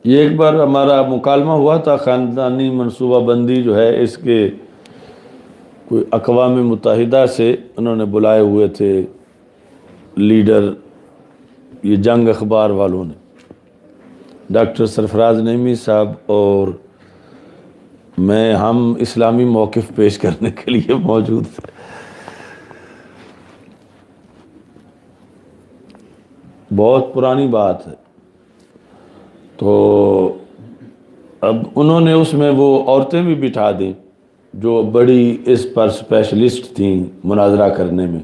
یہ ایک بار ہمارا مکالمہ ہوا تھا، خاندانی منصوبہ بندی جو ہے اس کے کوئی اقوام متحدہ سے انہوں نے بلائے ہوئے تھے لیڈر، یہ جنگ اخبار والوں نے، ڈاکٹر سرفراز نعیمی صاحب اور میں، ہم اسلامی موقف پیش کرنے کے لیے موجود تھے۔ بہت پرانی بات ہے۔ تو اب انہوں نے اس میں وہ عورتیں بھی بٹھا دیں جو بڑی اس پر اسپیشلسٹ تھیں مناظرہ کرنے میں۔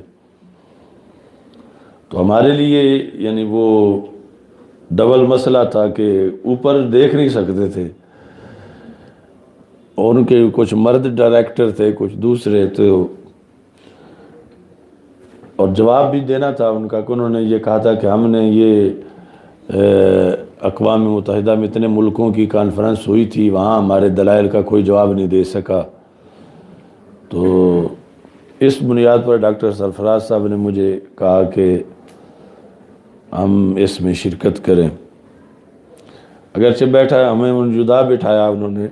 تو ہمارے لیے یعنی وہ ڈبل مسئلہ تھا کہ اوپر دیکھ نہیں سکتے تھے، اور ان کے کچھ مرد ڈائریکٹر تھے، کچھ دوسرے تھے، اور جواب بھی دینا تھا ان کا کہ انہوں نے یہ کہا تھا کہ ہم نے یہ اقوام متحدہ میں اتنے ملکوں کی کانفرنس ہوئی تھی، وہاں ہمارے دلائل کا کوئی جواب نہیں دے سکا۔ تو اس بنیاد پر ڈاکٹر سرفراز صاحب نے مجھے کہا کہ ہم اس میں شرکت کریں۔ اگرچہ بیٹھا ہمیں جدا بٹھایا انہوں نے،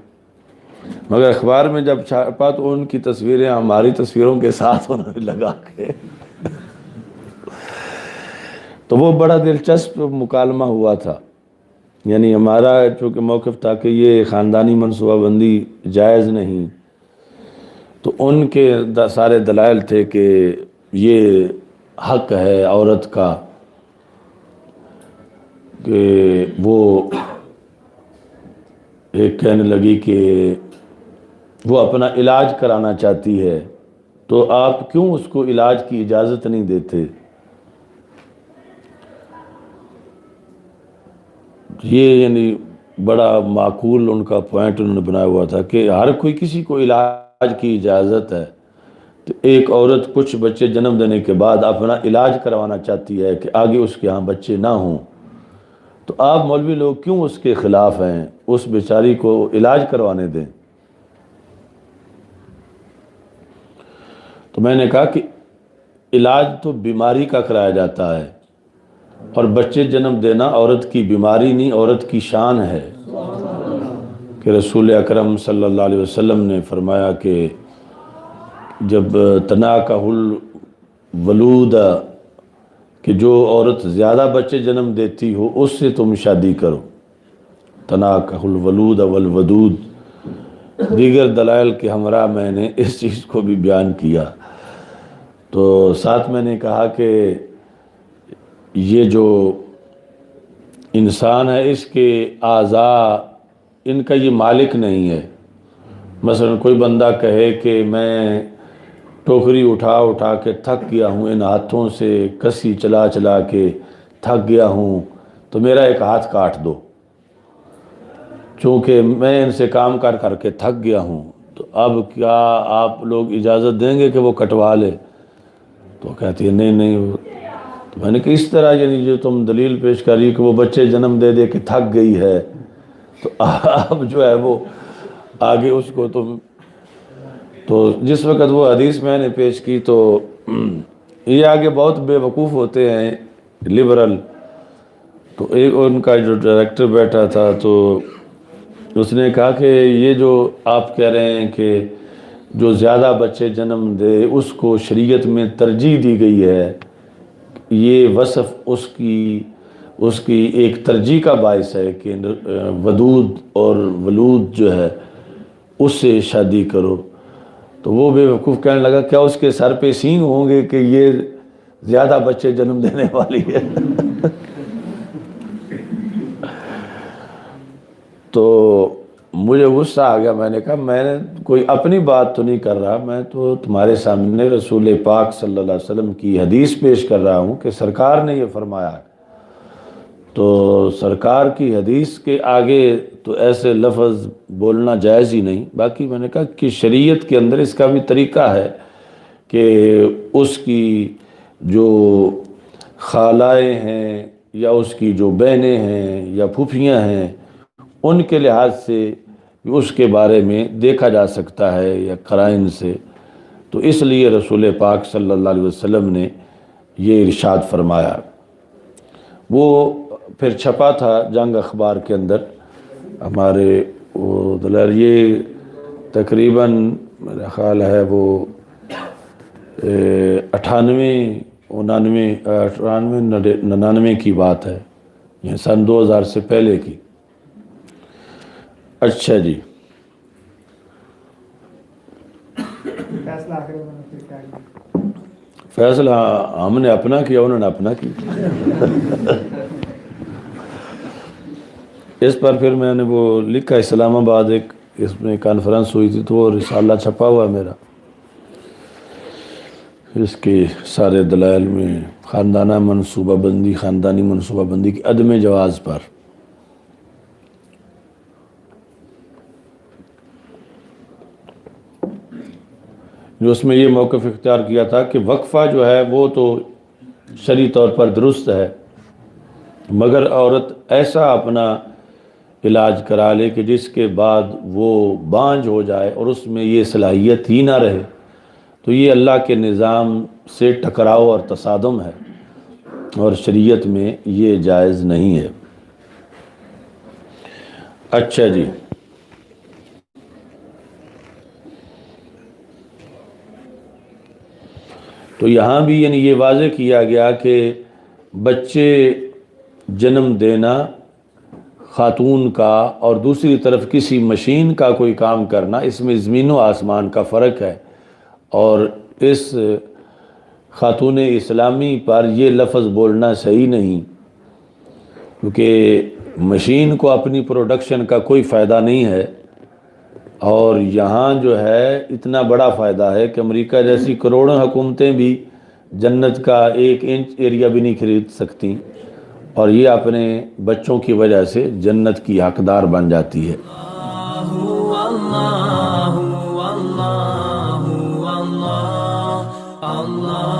مگر اخبار میں جب چھاپا تو ان کی تصویریں ہماری تصویروں کے ساتھ انہوں نے لگا کے تو وہ بڑا دلچسپ مکالمہ ہوا تھا۔ یعنی ہمارا چونکہ موقف تھا کہ یہ خاندانی منصوبہ بندی جائز نہیں، تو ان کے سارے دلائل تھے کہ یہ حق ہے عورت کا کہ وہ ایک کہنے لگی کہ وہ اپنا علاج کرانا چاہتی ہے، تو آپ کیوں اس کو علاج کی اجازت نہیں دیتے؟ یہ یعنی بڑا معقول ان کا پوائنٹ انہوں نے بنایا ہوا تھا کہ ہر کوئی کسی کو علاج کی اجازت ہے، تو ایک عورت کچھ بچے جنم دینے کے بعد اپنا علاج کروانا چاہتی ہے کہ آگے اس کے ہاں بچے نہ ہوں، تو آپ مولوی لوگ کیوں اس کے خلاف ہیں؟ اس بیچاری کو علاج کروانے دیں۔ تو میں نے کہا کہ علاج تو بیماری کا کرایا جاتا ہے، اور بچے جنم دینا عورت کی بیماری نہیں، عورت کی شان ہے کہ رسول اکرم صلی اللہ علیہ وسلم نے فرمایا کہ جب تناکح الولود، کہ جو عورت زیادہ بچے جنم دیتی ہو اس سے تم شادی کرو، تناکح الولود والودود، دیگر دلائل کے ہمراہ میں نے اس چیز کو بھی بیان کیا۔ تو ساتھ میں نے کہا کہ یہ جو انسان ہے اس کے اعضاء ان کا یہ مالک نہیں ہے۔ مثلا کوئی بندہ کہے کہ میں ٹوکری اٹھا اٹھا کے تھک گیا ہوں، ان ہاتھوں سے کسی چلا چلا کے تھک گیا ہوں، تو میرا ایک ہاتھ کاٹ دو، چونکہ میں ان سے کام کر کر کے تھک گیا ہوں۔ تو اب کیا آپ لوگ اجازت دیں گے کہ وہ کٹوا لے؟ تو کہتی ہے نہیں۔ تو میں نے کہ اس طرح یعنی جو تم دلیل پیش کری کہ وہ بچے جنم دے دے کے تھک گئی ہے، تو اب جو ہے وہ آگے اس کو تو جس وقت وہ حدیث میں نے پیش کی تو یہ آگے بہت بے وقوف ہوتے ہیں لبرل۔ تو ایک ان کا جو ڈائریکٹر بیٹھا تھا تو اس نے کہا کہ یہ جو آپ کہہ رہے ہیں کہ جو زیادہ بچے جنم دے اس کو شریعت میں ترجیح دی گئی ہے، یہ وصف اس کی ایک ترجیح کا باعث ہے کہ ودود اور ولود جو ہے اس سے شادی کرو۔ تو وہ بے وقوف کہنے لگا کیا اس کے سر پہ سینگ ہوں گے کہ یہ زیادہ بچے جنم دینے والی ہے؟ تو مجھے غصہ آ گیا، میں نے کہا میں نے کوئی اپنی بات تو نہیں کر رہا، میں تو تمہارے سامنے رسول پاک صلی اللہ علیہ وسلم کی حدیث پیش کر رہا ہوں کہ سرکار نے یہ فرمایا ہے۔ تو سرکار کی حدیث کے آگے تو ایسے لفظ بولنا جائز ہی نہیں۔ باقی میں نے کہا کہ شریعت کے اندر اس کا بھی طریقہ ہے کہ اس کی جو خالائیں ہیں یا اس کی جو بہنیں ہیں یا پھوپھیاں ہیں ان کے لحاظ سے اس کے بارے میں دیکھا جا سکتا ہے یا قرائن سے، تو اس لیے رسول پاک صلی اللہ علیہ وسلم نے یہ ارشاد فرمایا۔ وہ پھر چھپا تھا جنگ اخبار کے اندر ہمارے وہ دلائل یہ تقریباً میرا خیال ہے وہ 99 کی بات ہے، یہ سن 2000 سے پہلے کی۔ اچھا جی، فیصلہ ہم نے اپنا کیا، انہوں نے اپنا کیا۔ اس پر پھر میں نے وہ لکھا، اسلام آباد ایک اس میں کانفرنس ہوئی تھی تو وہ رسالہ چھپا ہوا میرا، اس کے سارے دلائل میں خاندانی منصوبہ بندی کی عدم جواز پر۔ جو اس میں یہ موقف اختیار کیا تھا کہ وقفہ جو ہے وہ تو شرعی طور پر درست ہے، مگر عورت ایسا اپنا علاج کرا لے کہ جس کے بعد وہ بانجھ ہو جائے اور اس میں یہ صلاحیت ہی نہ رہے، تو یہ اللہ کے نظام سے ٹکراؤ اور تصادم ہے، اور شریعت میں یہ جائز نہیں ہے۔ اچھا جی، تو یہاں بھی یعنی یہ واضح کیا گیا کہ بچے جنم دینا خاتون کا اور دوسری طرف کسی مشین کا کوئی کام کرنا، اس میں زمین و آسمان کا فرق ہے، اور اس خاتون اسلامی پر یہ لفظ بولنا صحیح نہیں، کیونکہ مشین کو اپنی پروڈکشن کا کوئی فائدہ نہیں ہے، اور یہاں جو ہے اتنا بڑا فائدہ ہے کہ امریکہ جیسی کروڑوں حکومتیں بھی جنت کا 1 انچ ایریا بھی نہیں خرید سکتی، اور یہ اپنے بچوں کی وجہ سے جنت کی حقدار بن جاتی ہے۔ اللہ